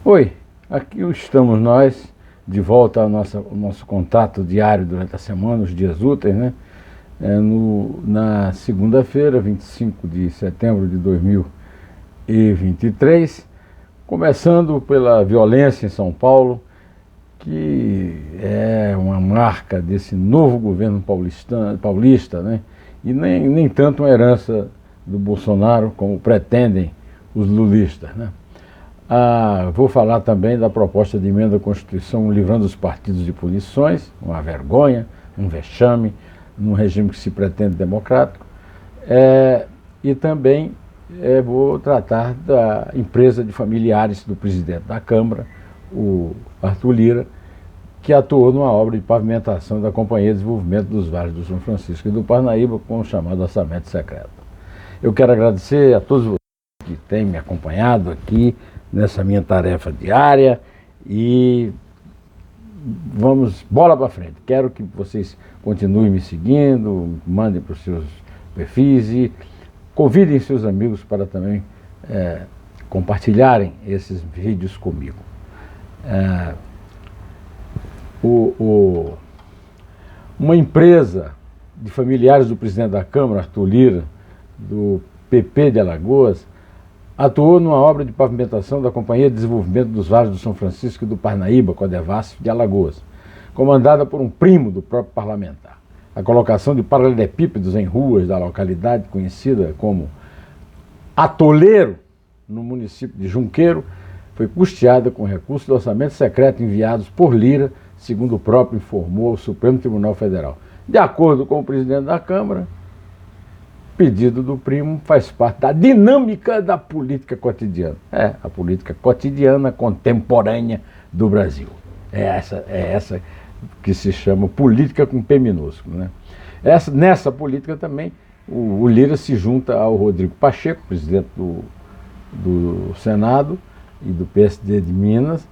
Oi, aqui estamos nós, de volta ao nosso contato diário durante a semana, os dias úteis, né? Na segunda-feira, 25 de setembro de 2023, começando pela violência em São Paulo, que é uma marca desse novo governo paulista, né? E nem tanto uma herança do Bolsonaro como pretendem os lulistas, né? Vou falar também da proposta de emenda à Constituição livrando os partidos de punições, uma vergonha, um vexame, num regime que se pretende democrático. E também vou tratar da empresa de familiares do presidente da Câmara, o Arthur Lira, que atuou numa obra de pavimentação da Companhia de Desenvolvimento dos Vales do São Francisco e do Parnaíba, com o chamado orçamento secreto. Eu quero agradecer a todos vocês que têm me acompanhado aqui nessa minha tarefa diária e vamos bola para frente. Quero que vocês continuem me seguindo, mandem para os seus perfis e convidem seus amigos para também compartilharem esses vídeos comigo. Uma empresa de familiares do presidente da Câmara, Arthur Lira, do PP de Alagoas, atuou numa obra de pavimentação da Companhia de Desenvolvimento dos Vales do São Francisco e do Parnaíba, Codevasf de Alagoas, comandada por um primo do próprio parlamentar. A colocação de paralelepípedos em ruas da localidade conhecida como Atoleiro, no município de Junqueiro, foi custeada com recursos do orçamento secreto enviados por Lira, segundo o próprio informou o Supremo Tribunal Federal. De acordo com o presidente da Câmara, o pedido do primo faz parte da dinâmica da política cotidiana. A política cotidiana contemporânea do Brasil. É essa que se chama política com P minúsculo, né? Nessa política também, o Lira se junta ao Rodrigo Pacheco, presidente do Senado e do PSD de Minas,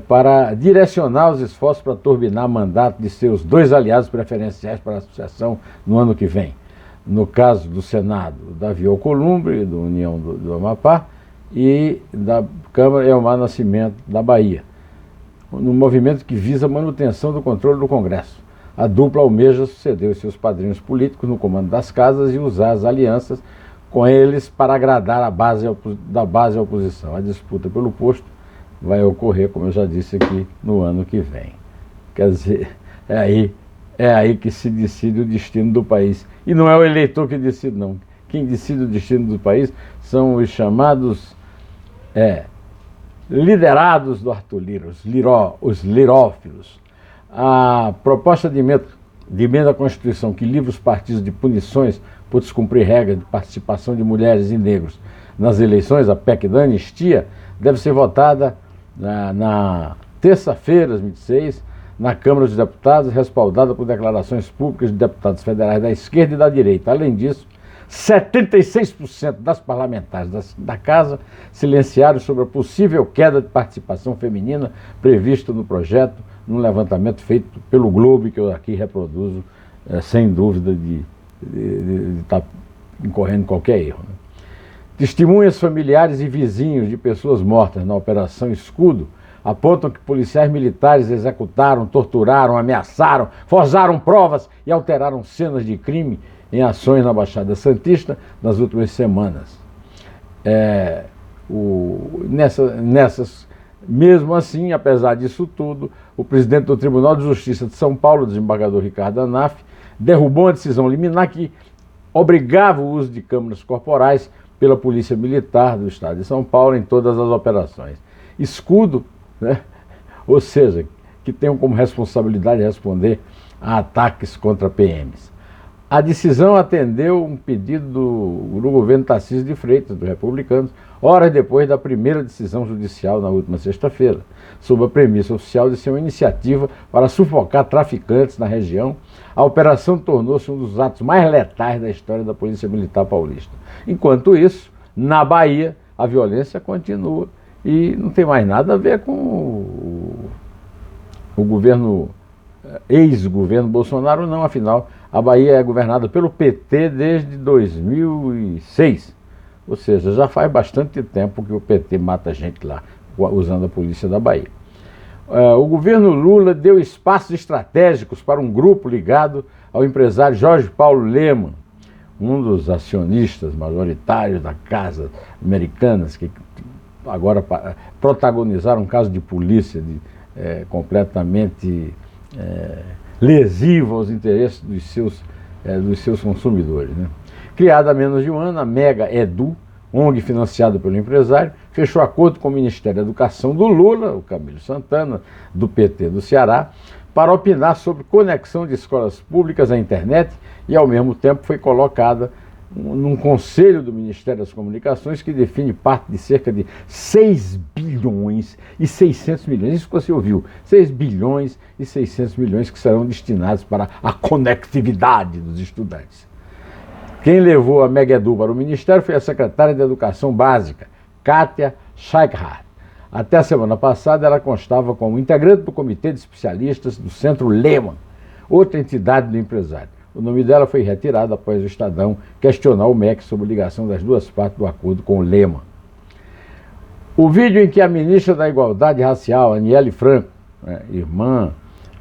para direcionar os esforços para turbinar mandato de seus dois aliados preferenciais para a sucessão no ano que vem. No caso do Senado, Davi Alcolumbre, do União do Amapá, e da Câmara Elmar Nascimento, da Bahia, no movimento que visa a manutenção do controle do Congresso. A dupla almeja suceder os seus padrinhos políticos no comando das casas e usar as alianças com eles para agradar da base à oposição. A disputa pelo posto vai ocorrer, como eu já disse aqui, no ano que vem. Quer dizer, é aí que se decide o destino do país. E não é o eleitor que decide, não. Quem decide o destino do país são os chamados liderados do Arthur Lira, os lirófilos. A proposta de emenda à Constituição que livra os partidos de punições por descumprir regras de participação de mulheres e negros nas eleições, a PEC da anistia, deve ser votada na terça-feira, 26, na Câmara dos Deputados, respaldada por declarações públicas de deputados federais da esquerda e da direita. Além disso, 76% das parlamentares da Casa silenciaram sobre a possível queda de participação feminina prevista no projeto, num levantamento feito pelo Globo, que eu aqui reproduzo, sem dúvida de estar incorrendo em qualquer erro, né? Testemunhas familiares e vizinhos de pessoas mortas na Operação Escudo apontam que policiais militares executaram, torturaram, ameaçaram, forjaram provas e alteraram cenas de crime em ações na Baixada Santista nas últimas semanas. Mesmo assim, apesar disso tudo, o presidente do Tribunal de Justiça de São Paulo, o desembargador Ricardo Anaf, derrubou uma decisão liminar que obrigava o uso de câmeras corporais pela Polícia Militar do Estado de São Paulo em todas as operações. Escudo, né? Ou seja, que tenham como responsabilidade responder a ataques contra PMs. A decisão atendeu um pedido do governo Tarcísio de Freitas, dos republicanos, horas depois da primeira decisão judicial na última sexta-feira, sob a premissa oficial de ser uma iniciativa para sufocar traficantes na região. A operação tornou-se um dos atos mais letais da história da Polícia Militar paulista. Enquanto isso, na Bahia, a violência continua e não tem mais nada a ver com o governo, ex-governo Bolsonaro, não, afinal, a Bahia é governada pelo PT desde 2006, ou seja, já faz bastante tempo que o PT mata gente lá. usando a polícia da Bahia. O governo Lula deu espaços estratégicos para um grupo ligado ao empresário Jorge Paulo Lemann, um dos acionistas majoritários da Casa Americanas, que agora protagonizaram um caso de polícia completamente lesivo aos interesses dos seus consumidores, né? Criada há menos de um ano, a Mega Edu, ONG financiada pelo empresário, fechou acordo com o Ministério da Educação do Lula, o Camilo Santana, do PT do Ceará, para opinar sobre conexão de escolas públicas à internet e, ao mesmo tempo, foi colocada num conselho do Ministério das Comunicações que define parte de cerca de 6 bilhões e 600 milhões, isso que você ouviu, 6 bilhões e 600 milhões que serão destinados para a conectividade dos estudantes. Quem levou a Mega Edu para o Ministério foi a secretária de Educação Básica, Kátia Scheickhardt. Até a semana passada, ela constava como integrante do Comitê de Especialistas do Centro Lemann, outra entidade do empresário. O nome dela foi retirado após o Estadão questionar o MEC sobre a ligação das duas partes do acordo com o Lemann. O vídeo em que a ministra da Igualdade Racial, Aniele Franco, irmã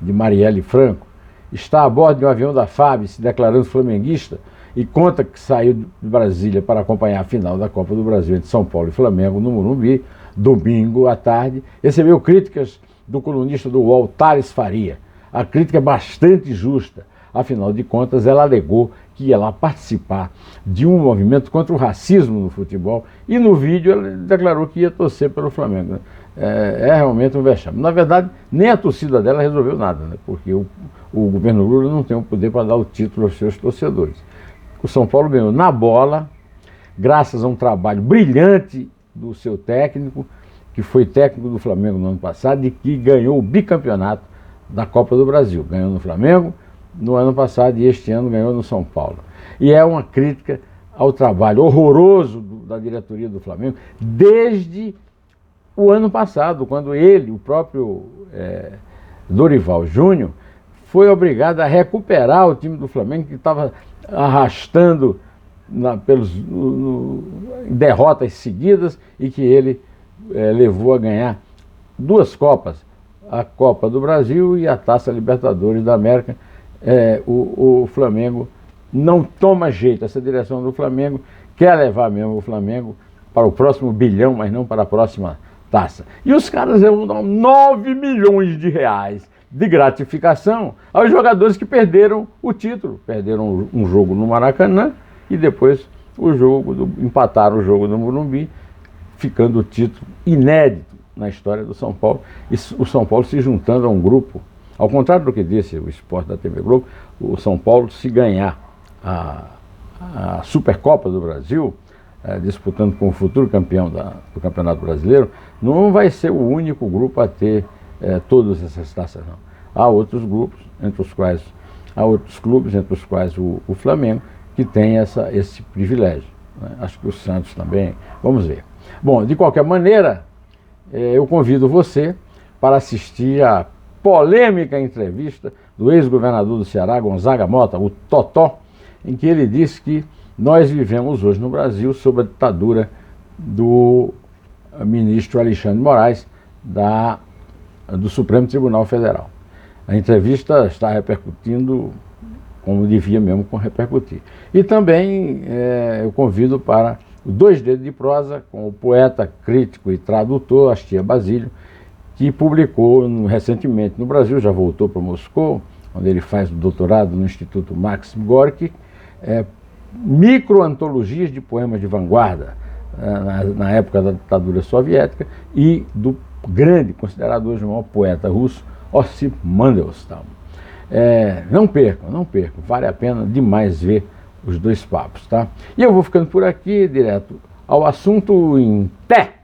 de Marielle Franco, está a bordo de um avião da FAB se declarando flamenguista e conta que saiu de Brasília para acompanhar a final da Copa do Brasil entre São Paulo e Flamengo no Morumbi, domingo à tarde, recebeu críticas do colunista do UOL, Thales Faria. A crítica é bastante justa, afinal de contas ela alegou que ia lá participar de um movimento contra o racismo no futebol e no vídeo ela declarou que ia torcer pelo Flamengo. É realmente um vexame. Na verdade, nem a torcida dela resolveu nada, né? Porque o governo Lula não tem o poder para dar o título aos seus torcedores. O São Paulo ganhou na bola, graças a um trabalho brilhante do seu técnico, que foi técnico do Flamengo no ano passado e que ganhou o bicampeonato da Copa do Brasil. Ganhou no Flamengo no ano passado e este ano ganhou no São Paulo. E é uma crítica ao trabalho horroroso da diretoria do Flamengo desde o ano passado, quando ele, o próprio Dorival Júnior, foi obrigado a recuperar o time do Flamengo, que estava arrastando derrotas seguidas e que ele levou a ganhar duas Copas, a Copa do Brasil e a Taça Libertadores da América. O Flamengo não toma jeito, essa direção do Flamengo quer levar mesmo o Flamengo para o próximo bilhão, mas não para a próxima taça. E os caras vão dar 9 milhões de reais de gratificação aos jogadores que perderam o título. Perderam um jogo no Maracanã e depois empataram o jogo no Morumbi, ficando o título inédito na história do São Paulo. E o São Paulo se juntando a um grupo, ao contrário do que disse o Esporte da TV Globo, o São Paulo, se ganhar a Supercopa do Brasil, disputando com o futuro campeão do Campeonato Brasileiro, não vai ser o único grupo a ter todas essas taças, não. Há outros grupos, há outros clubes, entre os quais o Flamengo, que tem esse privilégio, né? Acho que o Santos também, vamos ver. Bom, de qualquer maneira, eu convido você para assistir a polêmica entrevista do ex-governador do Ceará, Gonzaga Mota, o Totó, em que ele disse que nós vivemos hoje no Brasil sob a ditadura do ministro Alexandre de Moraes, do Supremo Tribunal Federal. A entrevista está repercutindo como devia mesmo repercutir. E também eu convido para o Dois Dedos de Prosa, com o poeta, crítico e tradutor Astia Basílio, que publicou recentemente no Brasil, já voltou para Moscou, onde ele faz o doutorado no Instituto Maxim Gorky, microantologias de poemas de vanguarda, na época da ditadura soviética, e do grande, considerado hoje o maior poeta russo, Ossip Mandelstam. Não percam, vale a pena demais ver os dois papos, tá? E eu vou ficando por aqui, direto ao assunto, em té!